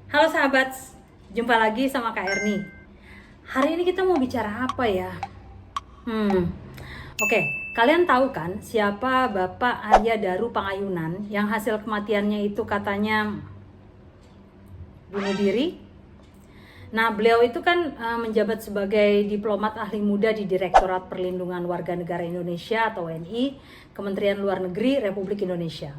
Halo sahabat, jumpa lagi sama Kak Erni. Hari ini kita mau bicara apa ya? Oke, kalian tahu kan siapa Bapak Arya Daru Pangayunan yang hasil kematiannya itu katanya bunuh diri? Nah, beliau itu kan menjabat sebagai diplomat ahli muda di Direktorat Perlindungan Warga Negara Indonesia atau WNI, Kementerian Luar Negeri Republik Indonesia.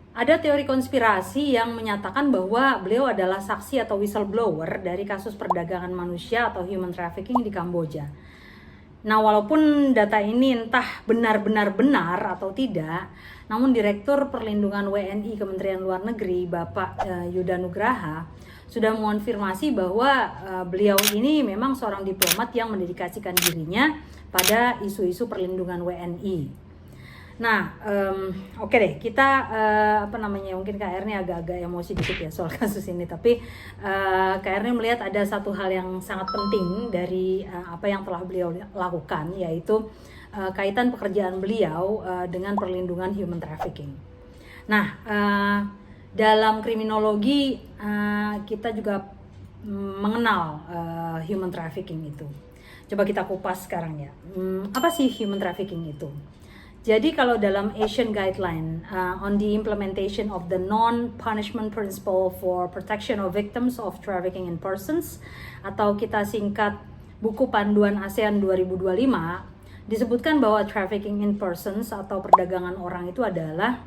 Ada teori konspirasi yang menyatakan bahwa beliau adalah saksi atau whistleblower dari kasus perdagangan manusia atau human trafficking di Kamboja. Nah, walaupun data ini entah benar-benar benar atau tidak, namun Direktur Perlindungan WNI Kementerian Luar Negeri Bapak Yuda Nugraha sudah mengonfirmasi bahwa beliau ini memang seorang diplomat yang mendedikasikan dirinya pada isu-isu perlindungan WNI. Nah, oke deh, kita mungkin Kak Erni agak-agak emosi dikit ya soal kasus ini, tapi Kak Erni melihat ada satu hal yang sangat penting dari apa yang telah beliau lakukan, yaitu kaitan pekerjaan beliau dengan perlindungan human trafficking. Nah, dalam kriminologi kita juga mengenal human trafficking itu. Coba kita kupas sekarang ya. Apa sih human trafficking itu? Jadi kalau dalam Asian Guideline on the Implementation of the Non-Punishment Principle for Protection of Victims of Trafficking in Persons, atau kita singkat buku panduan ASEAN 2025, disebutkan bahwa trafficking in persons atau perdagangan orang itu adalah,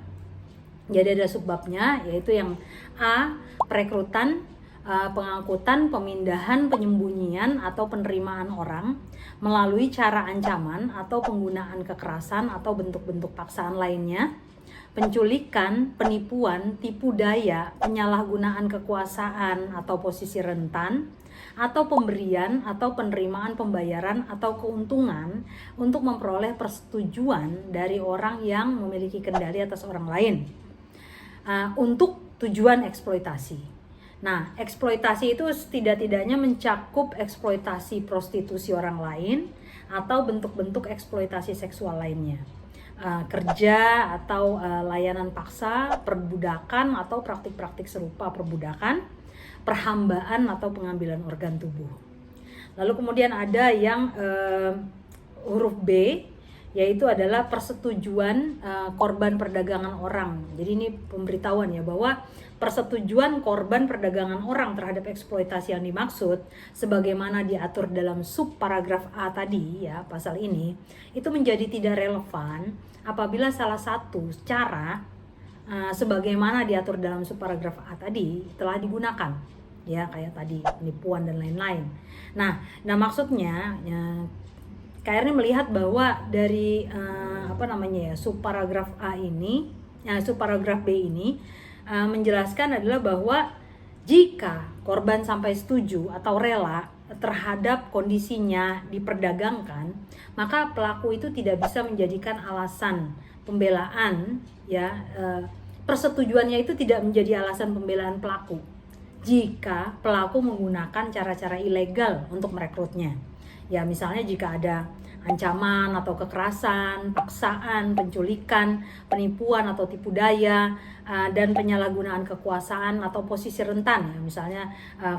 jadi ada subbabnya, yaitu yang A, perekrutan, pengangkutan, pemindahan, penyembunyian atau penerimaan orang melalui cara ancaman atau penggunaan kekerasan atau bentuk-bentuk paksaan lainnya, penculikan, penipuan, tipu daya, penyalahgunaan kekuasaan atau posisi rentan, atau pemberian atau penerimaan pembayaran atau keuntungan untuk memperoleh persetujuan dari orang yang memiliki kendali atas orang lain untuk tujuan eksploitasi. Nah, eksploitasi itu setidak-tidaknya mencakup eksploitasi prostitusi orang lain atau bentuk-bentuk eksploitasi seksual lainnya. Kerja atau layanan paksa, perbudakan atau praktik-praktik serupa perbudakan, perhambaan atau pengambilan organ tubuh. Lalu kemudian ada yang huruf B, yaitu adalah persetujuan korban perdagangan orang. Jadi ini pemberitahuan ya bahwa persetujuan korban perdagangan orang terhadap eksploitasi yang dimaksud sebagaimana diatur dalam subparagraf A tadi ya, pasal ini, itu menjadi tidak relevan apabila salah satu cara sebagaimana diatur dalam subparagraf A tadi telah digunakan ya, kayak tadi penipuan dan lain-lain. Nah maksudnya ya, Kak Erni melihat bahwa dari subparagraf A ini, subparagraf B ini menjelaskan adalah bahwa jika korban sampai setuju atau rela terhadap kondisinya diperdagangkan, maka pelaku itu tidak bisa menjadikan alasan pembelaan ya, persetujuannya itu tidak menjadi alasan pembelaan pelaku jika pelaku menggunakan cara-cara ilegal untuk merekrutnya. Ya, misalnya jika ada ancaman atau kekerasan, paksaan, penculikan, penipuan atau tipu daya, dan penyalahgunaan kekuasaan atau posisi rentan ya, misalnya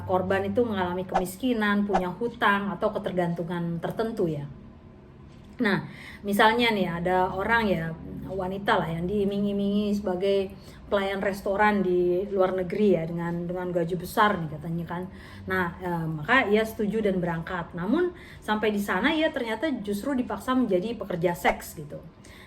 korban itu mengalami kemiskinan, punya hutang atau ketergantungan tertentu ya. Nah, misalnya nih ada orang ya, wanita lah yang diiming-imingi sebagai pelayan restoran di luar negeri ya, dengan gaji besar nih katanya kan. Nah, maka ia setuju dan berangkat. Namun sampai di sana ia ternyata justru dipaksa menjadi pekerja seks gitu.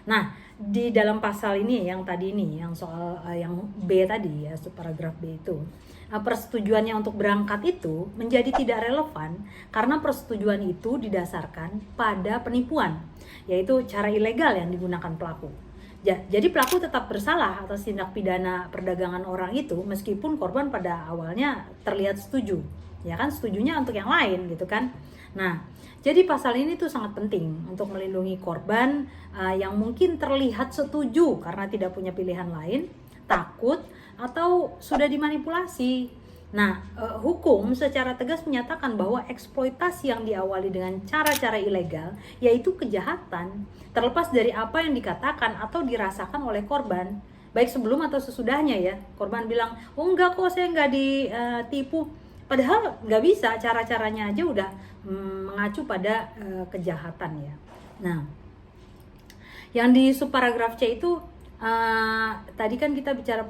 Nah, di dalam pasal ini yang tadi ini, yang soal yang B tadi ya, paragraf B itu, persetujuannya untuk berangkat itu menjadi tidak relevan karena persetujuan itu didasarkan pada penipuan, yaitu cara ilegal yang digunakan pelaku. Jadi pelaku tetap bersalah atas tindak pidana perdagangan orang itu meskipun korban pada awalnya terlihat setuju. Ya kan, setujunya untuk yang lain gitu kan. Nah, jadi pasal ini tuh sangat penting untuk melindungi korban yang mungkin terlihat setuju karena tidak punya pilihan lain, takut, atau sudah dimanipulasi. Nah, hukum secara tegas menyatakan bahwa eksploitasi yang diawali dengan cara-cara ilegal yaitu kejahatan, terlepas dari apa yang dikatakan atau dirasakan oleh korban. baik sebelum atau sesudahnya ya. Korban bilang, oh enggak kok, saya enggak ditipu. Padahal nggak bisa, cara-caranya aja udah mengacu pada kejahatan ya. Nah, yang di subparagraf C itu tadi kan kita bicara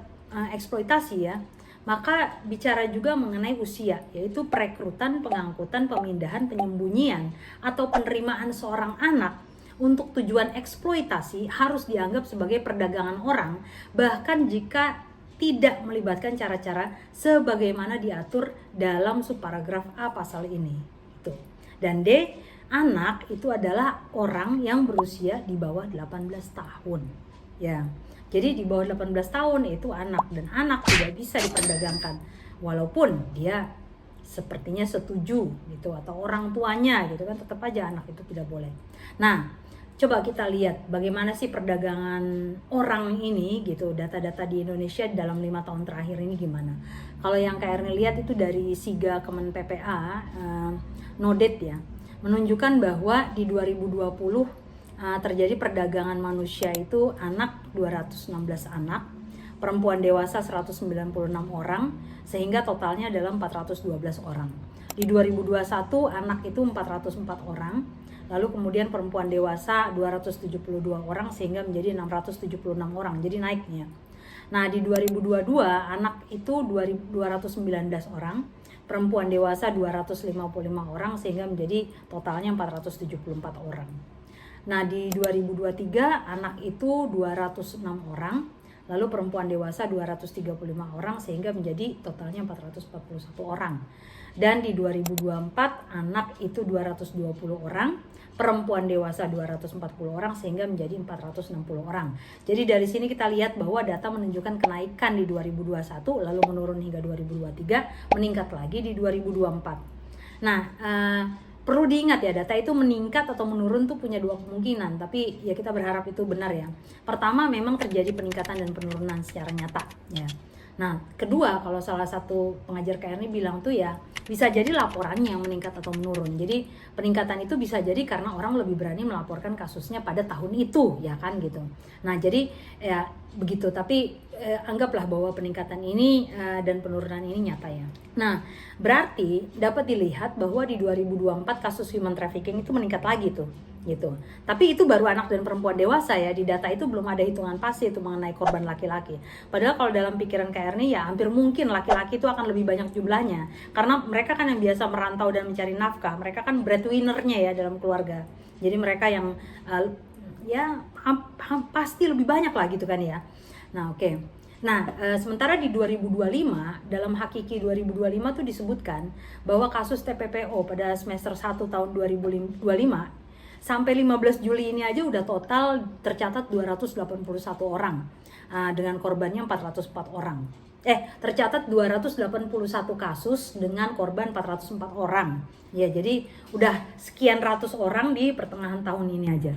eksploitasi ya, maka bicara juga mengenai usia, yaitu perekrutan, pengangkutan, pemindahan, penyembunyian, atau penerimaan seorang anak untuk tujuan eksploitasi harus dianggap sebagai perdagangan orang, bahkan jika tidak melibatkan cara-cara sebagaimana diatur dalam subparagraf A pasal ini. Itu. Dan D, anak itu adalah orang yang berusia di bawah 18 tahun. Ya. Jadi di bawah 18 tahun itu anak, dan anak tidak bisa diperdagangkan walaupun dia sepertinya setuju gitu atau orang tuanya gitu kan, tetap aja anak itu tidak boleh. Nah, coba kita lihat bagaimana sih perdagangan orang ini gitu, data-data di Indonesia dalam 5 tahun terakhir ini gimana. Kalau yang Kak Erni lihat itu dari SIGA Kemen PPA, Nodet ya, menunjukkan bahwa di 2020 terjadi perdagangan manusia itu anak 216 anak, perempuan dewasa 196 orang, sehingga totalnya adalah 412 orang. Di 2021 anak itu 404 orang, lalu kemudian perempuan dewasa 272 orang sehingga menjadi 676 orang, jadi naiknya. Nah di 2022 anak itu 219 orang, perempuan dewasa 255 orang sehingga menjadi totalnya 474 orang. Nah di 2023 anak itu 206 orang, lalu perempuan dewasa 235 orang sehingga menjadi totalnya 441 orang. Dan di 2024 anak itu 220 orang, perempuan dewasa 240 orang sehingga menjadi 460 orang. Jadi dari sini kita lihat bahwa data menunjukkan kenaikan di 2021 lalu menurun hingga 2023, meningkat lagi di 2024. Nah, perlu diingat ya, data itu meningkat atau menurun tuh punya dua kemungkinan, tapi ya kita berharap itu benar ya. Pertama, memang terjadi peningkatan dan penurunan secara nyata ya. Nah, kedua, kalau salah satu pengajar KRNI bilang tuh ya, bisa jadi laporannya yang meningkat atau menurun. Jadi peningkatan itu bisa jadi karena orang lebih berani melaporkan kasusnya pada tahun itu, ya kan gitu. Nah, jadi ya begitu, tapi anggaplah bahwa peningkatan ini dan penurunan ini nyata ya. Nah, berarti dapat dilihat bahwa di 2024 kasus human trafficking itu meningkat lagi tuh gitu. Tapi itu baru anak dan perempuan dewasa ya, di data itu belum ada hitungan pasti itu mengenai korban laki-laki. Padahal kalau dalam pikiran KRNI ya hampir mungkin laki-laki itu akan lebih banyak jumlahnya, karena mereka kan yang biasa merantau dan mencari nafkah, mereka kan breadwinner-nya ya dalam keluarga. Jadi mereka yang ya pasti lebih banyak lah gitu kan ya. Nah oke. Nah, sementara di 2025, dalam Hakiki 2025 tuh disebutkan bahwa kasus TPPO pada semester 1 tahun 2025 sampai 15 Juli ini aja udah total tercatat 281 orang dengan korbannya 404 orang. Tercatat 281 kasus dengan korban 404 orang. Ya, jadi udah sekian ratus orang di pertengahan tahun ini aja.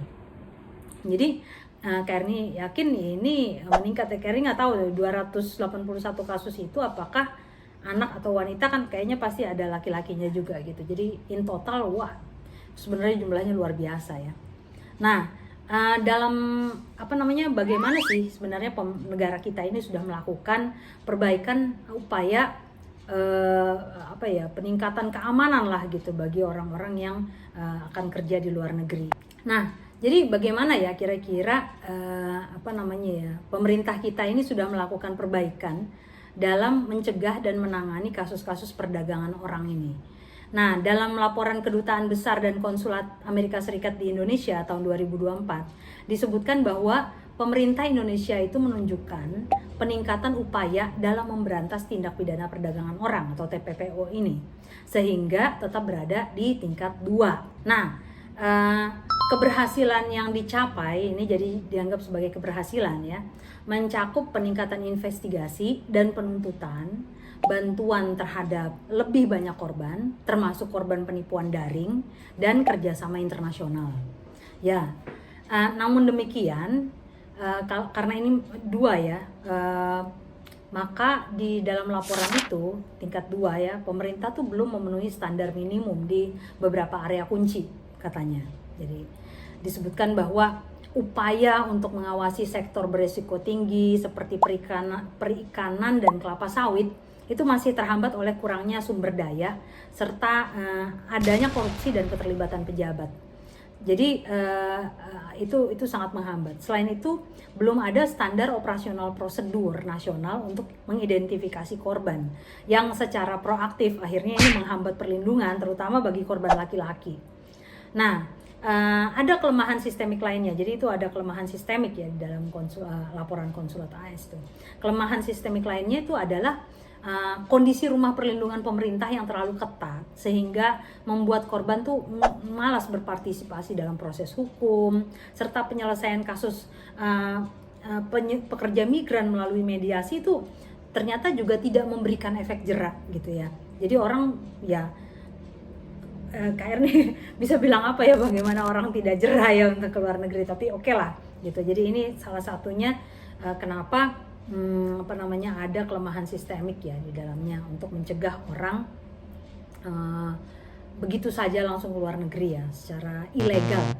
Jadi KRNI yakin ini meningkat. KRNI nggak tahu 281 kasus itu apakah anak atau wanita, kan kayaknya pasti ada laki-lakinya juga gitu. Jadi in total wah sebenarnya jumlahnya luar biasa ya. Nah, dalam bagaimana sih sebenarnya negara kita ini sudah melakukan perbaikan upaya peningkatan keamanan lah gitu bagi orang-orang yang akan kerja di luar negeri. Nah, jadi bagaimana ya kira-kira pemerintah kita ini sudah melakukan perbaikan dalam mencegah dan menangani kasus-kasus perdagangan orang ini. Nah, dalam laporan Kedutaan Besar dan Konsulat Amerika Serikat di Indonesia tahun 2024, disebutkan bahwa pemerintah Indonesia itu menunjukkan peningkatan upaya dalam memberantas tindak pidana perdagangan orang atau TPPO ini, sehingga tetap berada di tingkat 2. Nah, keberhasilan yang dicapai ini jadi dianggap sebagai keberhasilan ya, mencakup peningkatan investigasi dan penuntutan, bantuan terhadap lebih banyak korban, termasuk korban penipuan daring dan kerjasama internasional. Ya, namun demikian karena ini 2 ya, maka di dalam laporan itu tingkat 2 ya, pemerintah tuh belum memenuhi standar minimum di beberapa area kunci katanya. Jadi disebutkan bahwa upaya untuk mengawasi sektor berisiko tinggi seperti perikanan dan kelapa sawit itu masih terhambat oleh kurangnya sumber daya serta adanya korupsi dan keterlibatan pejabat. Jadi itu sangat menghambat. Selain itu, belum ada standar operasional prosedur nasional untuk mengidentifikasi korban yang secara proaktif. Akhirnya ini menghambat perlindungan, terutama bagi korban laki-laki. Nah, ada kelemahan sistemik lainnya. Jadi itu ada kelemahan sistemik ya di dalam laporan konsulat AS itu. Kelemahan sistemik lainnya itu adalah kondisi rumah perlindungan pemerintah yang terlalu ketat sehingga membuat korban tuh malas berpartisipasi dalam proses hukum, serta penyelesaian kasus pekerja migran melalui mediasi itu ternyata juga tidak memberikan efek jerak gitu ya. Jadi orang ya KR nih bisa bilang apa ya, bagaimana orang tidak jerah ya untuk ke luar negeri, tapi oke lah gitu. Jadi ini salah satunya kenapa ada kelemahan sistemik ya di dalamnya untuk mencegah orang begitu saja langsung ke luar negeri ya secara ilegal.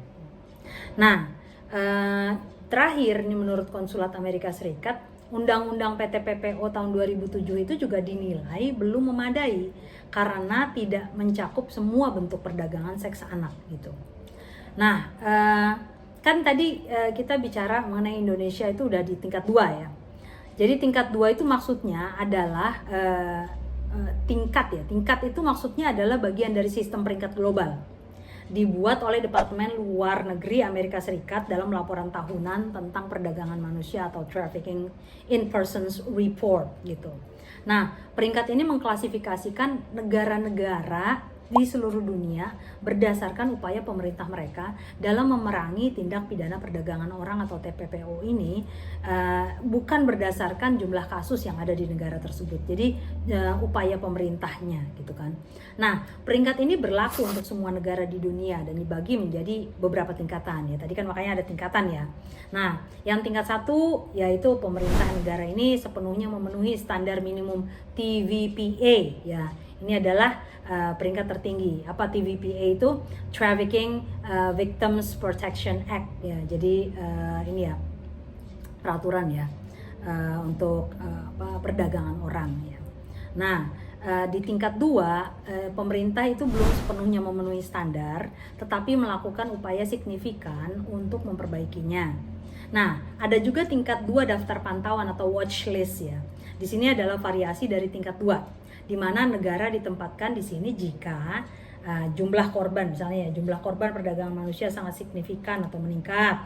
Nah, terakhir ini menurut Konsulat Amerika Serikat, Undang-Undang PT-PPO tahun 2007 itu juga dinilai belum memadai karena tidak mencakup semua bentuk perdagangan seks anak gitu. Nah, kan tadi kita bicara mengenai Indonesia itu udah di tingkat 2 ya. Jadi tingkat 2 itu maksudnya adalah tingkat itu maksudnya adalah bagian dari sistem peringkat global. Dibuat oleh Departemen Luar Negeri Amerika Serikat dalam laporan tahunan tentang perdagangan manusia atau Trafficking in Persons Report gitu. Nah, peringkat ini mengklasifikasikan negara-negara di seluruh dunia berdasarkan upaya pemerintah mereka dalam memerangi tindak pidana perdagangan orang atau TPPO ini, bukan berdasarkan jumlah kasus yang ada di negara tersebut. Jadi upaya pemerintahnya gitu kan. Nah, peringkat ini berlaku untuk semua negara di dunia dan dibagi menjadi beberapa tingkatan ya. Tadi kan makanya ada tingkatan ya. Nah, yang tingkat 1 yaitu pemerintah negara ini sepenuhnya memenuhi standar minimum TVPA ya. Ini adalah peringkat tertinggi. Apa TVPA itu? Trafficking Victims Protection Act ya. Jadi ini ya peraturan ya untuk perdagangan orang ya. Nah, di tingkat 2 pemerintah itu belum sepenuhnya memenuhi standar, tetapi melakukan upaya signifikan untuk memperbaikinya. Nah, ada juga tingkat 2 daftar pantauan atau watch list ya. Di sini adalah variasi dari tingkat 2. Di mana negara ditempatkan di sini jika jumlah korban, misalnya ya, jumlah korban perdagangan manusia sangat signifikan atau meningkat,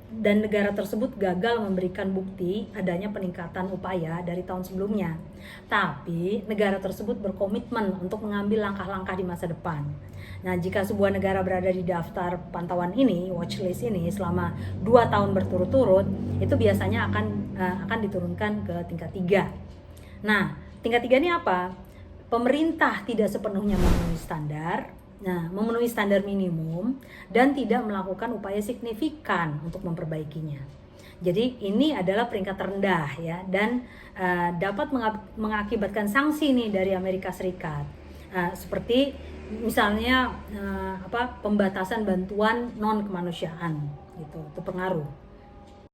dan negara tersebut gagal memberikan bukti adanya peningkatan upaya dari tahun sebelumnya. Tapi negara tersebut berkomitmen untuk mengambil langkah-langkah di masa depan. Nah, jika sebuah negara berada di daftar pantauan ini, watchlist ini selama 2 tahun berturut-turut, itu biasanya akan diturunkan ke tingkat 3. Nah, tingkat 3 ini apa? Pemerintah tidak sepenuhnya memenuhi standar, memenuhi standar minimum dan tidak melakukan upaya signifikan untuk memperbaikinya. Jadi ini adalah peringkat terendah ya, dan dapat mengakibatkan sanksi nih dari Amerika Serikat. Seperti misalnya pembatasan bantuan non kemanusiaan gitu, itu pengaruh.